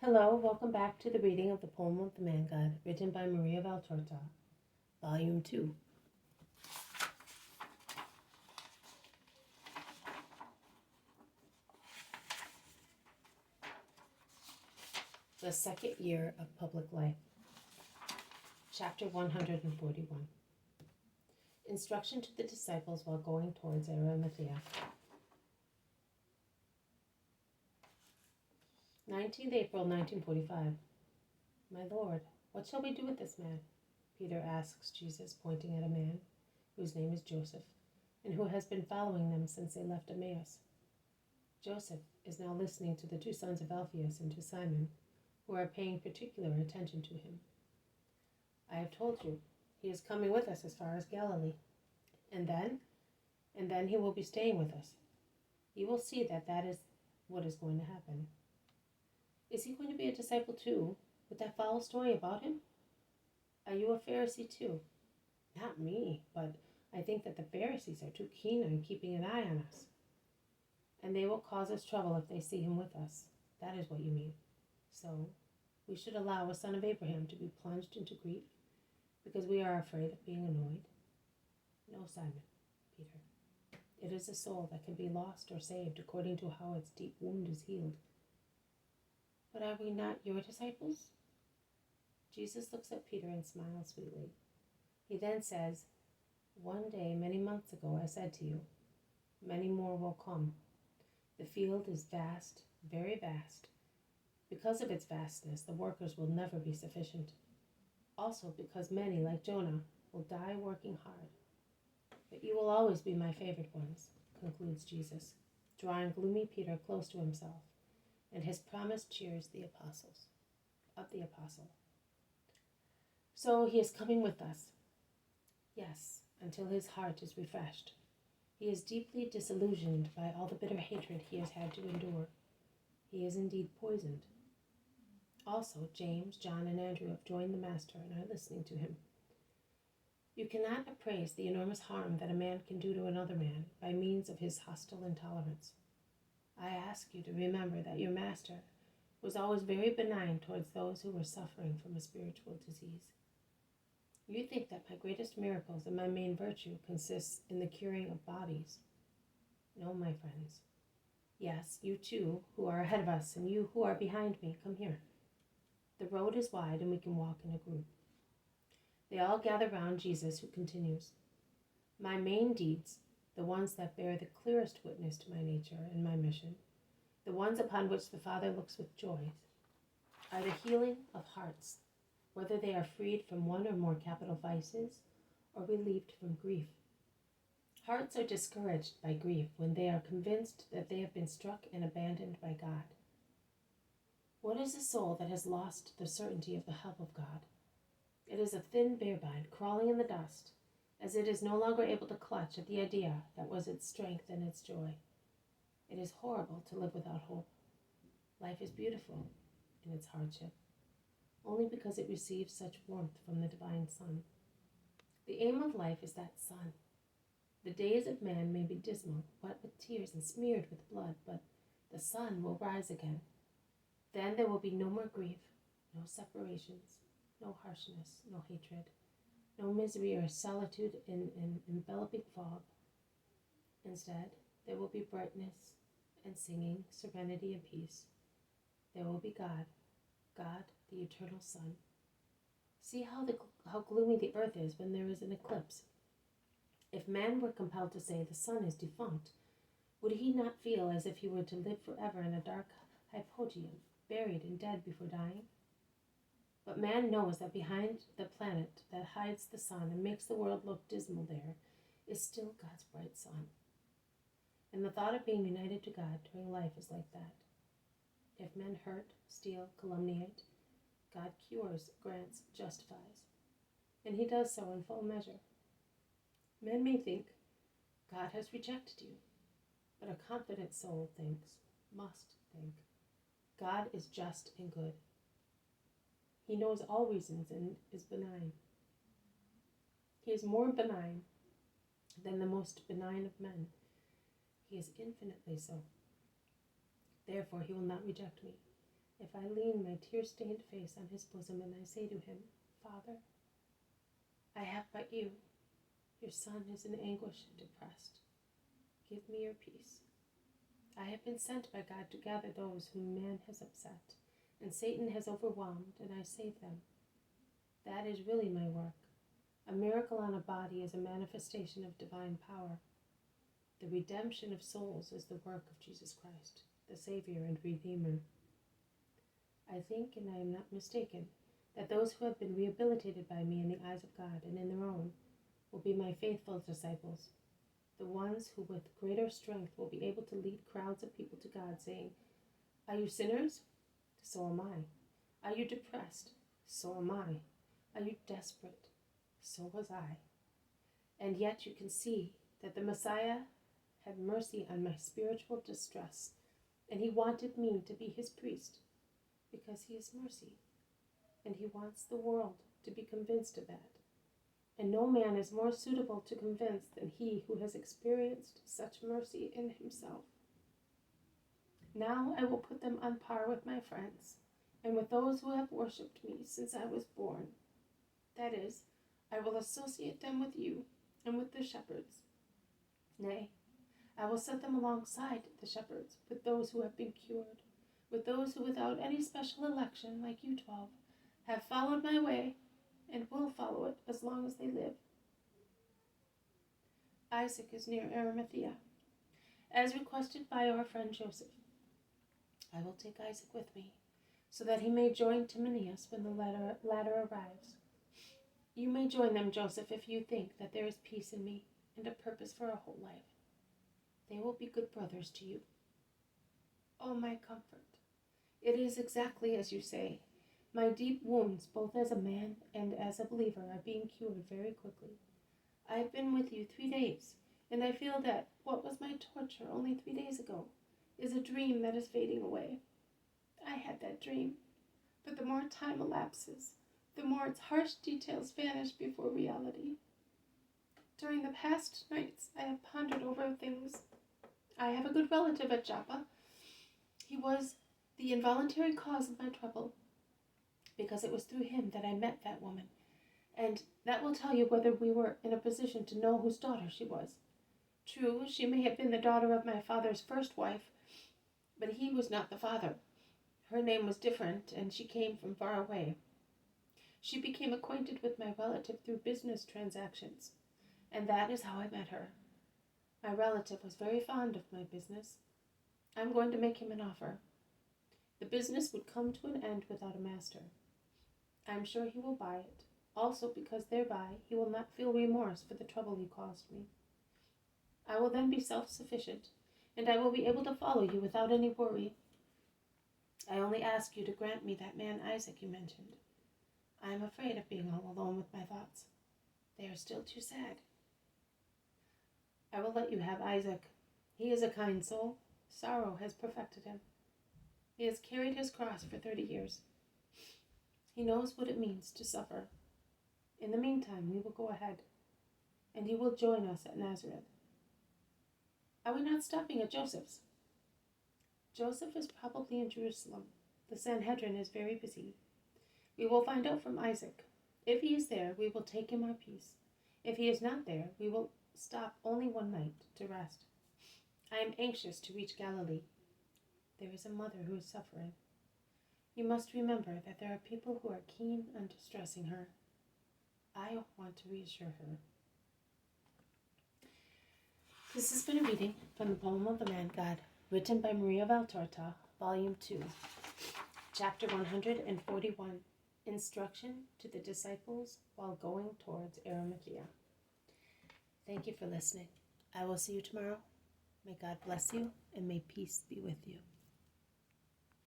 Hello, welcome back to the reading of the poem of the Man God, written by Maria Valtorta, Volume 2. The Second Year of Public Life. Chapter 141. Instruction to the Disciples while going towards Arimathea. 19th April 1945. My Lord, what shall we do with this man? Peter asks Jesus, pointing at a man whose name is Joseph, and who has been following them since they left Emmaus. Joseph is now listening to the two sons of Alphaeus and to Simon, who are paying particular attention to him. I have told you, he is coming with us as far as Galilee. And then he will be staying with us. You will see that is what is going to happen. Is he going to be a disciple too, with that foul story about him? Are you a Pharisee too? Not me, but I think that the Pharisees are too keen on keeping an eye on us. And they will cause us trouble if they see him with us. That is what you mean. So, we should allow a son of Abraham to be plunged into grief because we are afraid of being annoyed? No, Simon, Peter. It is a soul that can be lost or saved according to how its deep wound is healed. But are we not your disciples? Jesus looks at Peter and smiles sweetly. He then says, One day, many months ago, I said to you, many more will come. The field is vast, very vast. Because of its vastness, the workers will never be sufficient. Also because many, like Jonah, will die working hard. But you will always be my favored ones, concludes Jesus, drawing gloomy Peter close to himself, and his promise cheers the apostle. So he is coming with us. Yes, until his heart is refreshed. He is deeply disillusioned by all the bitter hatred he has had to endure. He is indeed poisoned. Also, James, John, and Andrew have joined the Master and are listening to him. You cannot appraise the enormous harm that a man can do to another man by means of his hostile intolerance. I ask you to remember that your Master was always very benign towards those who were suffering from a spiritual disease. You think that my greatest miracles and my main virtue consists in the curing of bodies. No, my friends. Yes, you too, who are ahead of us, and you who are behind me, come here. The road is wide and we can walk in a group. They all gather round Jesus, who continues, My main deeds, the ones that bear the clearest witness to my nature and my mission, the ones upon which the Father looks with joy, are the healing of hearts, whether they are freed from one or more capital vices or relieved from grief. Hearts are discouraged by grief when they are convinced that they have been struck and abandoned by God. What is a soul that has lost the certainty of the help of God? It is a thin bearbind crawling in the dust, as it is no longer able to clutch at the idea that was its strength and its joy. It is horrible to live without hope. Life is beautiful in its hardship, only because it receives such warmth from the divine sun. The aim of life is that sun. The days of man may be dismal, wet with tears and smeared with blood, but the sun will rise again. Then there will be no more grief, no separations, no harshness, no hatred, no misery or solitude in an enveloping fog. Instead, there will be brightness and singing, serenity and peace. There will be God, God, the eternal sun. See how gloomy the earth is when there is an eclipse. If man were compelled to say the sun is defunct, would he not feel as if he were to live forever in a dark hypogeum, buried and dead before dying? But man knows that behind the planet that hides the sun and makes the world look dismal there is still God's bright sun. And the thought of being united to God during life is like that. If men hurt, steal, calumniate, God cures, grants, justifies. And he does so in full measure. Men may think, God has rejected you. But a confident soul must think, God is just and good. He knows all reasons and is benign. He is more benign than the most benign of men. He is infinitely so. Therefore, he will not reject me. if I lean my tear-stained face on his bosom and I say to him, Father, I have but you. Your son is in anguish and depressed. Give me your peace. I have been sent by God to gather those whom man has upset, and Satan has overwhelmed, and I save them. That is really my work. A miracle on a body is a manifestation of divine power. The redemption of souls is the work of Jesus Christ, the Savior and Redeemer. I think, and I am not mistaken, that those who have been rehabilitated by me in the eyes of God and in their own will be my faithful disciples, the ones who with greater strength will be able to lead crowds of people to God, saying, Are you sinners? So am I. Are you depressed? So am I. Are you desperate? So was I. And yet you can see that the Messiah had mercy on my spiritual distress, and he wanted me to be his priest, because he is mercy, and he wants the world to be convinced of that. And no man is more suitable to convince than he who has experienced such mercy in himself. Now I will put them on par with my friends, and with those who have worshipped me since I was born. That is, I will associate them with you and with the shepherds. Nay, I will set them alongside the shepherds, with those who have been cured, with those who without any special election, like you 12, have followed my way and will follow it as long as they live. Isaac is near Arimathea, as requested by our friend Joseph. I will take Isaac with me, so that he may join Timonius when the latter arrives. You may join them, Joseph, if you think that there is peace in me and a purpose for a whole life. They will be good brothers to you. Oh, my comfort! It is exactly as you say. My deep wounds, both as a man and as a believer, are being cured very quickly. I have been with you 3 days, and I feel that what was my torture only 3 days ago is a dream that is fading away. I had that dream, but the more time elapses, the more its harsh details vanish before reality. During the past nights, I have pondered over things. I have a good relative at Joppa. He was the involuntary cause of my trouble, because it was through him that I met that woman, and that will tell you whether we were in a position to know whose daughter she was. True, she may have been the daughter of my father's first wife, but he was not the father. Her name was different, and she came from far away. She became acquainted with my relative through business transactions, and that is how I met her. My relative was very fond of my business. I'm going to make him an offer. The business would come to an end without a master. I am sure he will buy it, also because thereby he will not feel remorse for the trouble he caused me. I will then be self-sufficient, and I will be able to follow you without any worry. I only ask you to grant me that man Isaac you mentioned. I am afraid of being all alone with my thoughts. They are still too sad. I will let you have Isaac. He is a kind soul. Sorrow has perfected him. He has carried his cross for 30 years. He knows what it means to suffer. In the meantime, we will go ahead, and he will join us at Nazareth. Are we not stopping at Joseph's? Joseph is probably in Jerusalem. The Sanhedrin is very busy. We will find out from Isaac. If he is there, we will take him our peace. If he is not there, we will stop only one night to rest. I am anxious to reach Galilee. There is a mother who is suffering. You must remember that there are people who are keen on distressing her. I want to reassure her. This has been a reading from the poem of the Man God, written by Maria Valtorta, Volume 2, Chapter 141, Instruction to the Disciples While Going Towards Arimathea. Thank you for listening. I will see you tomorrow. May God bless you, and may peace be with you.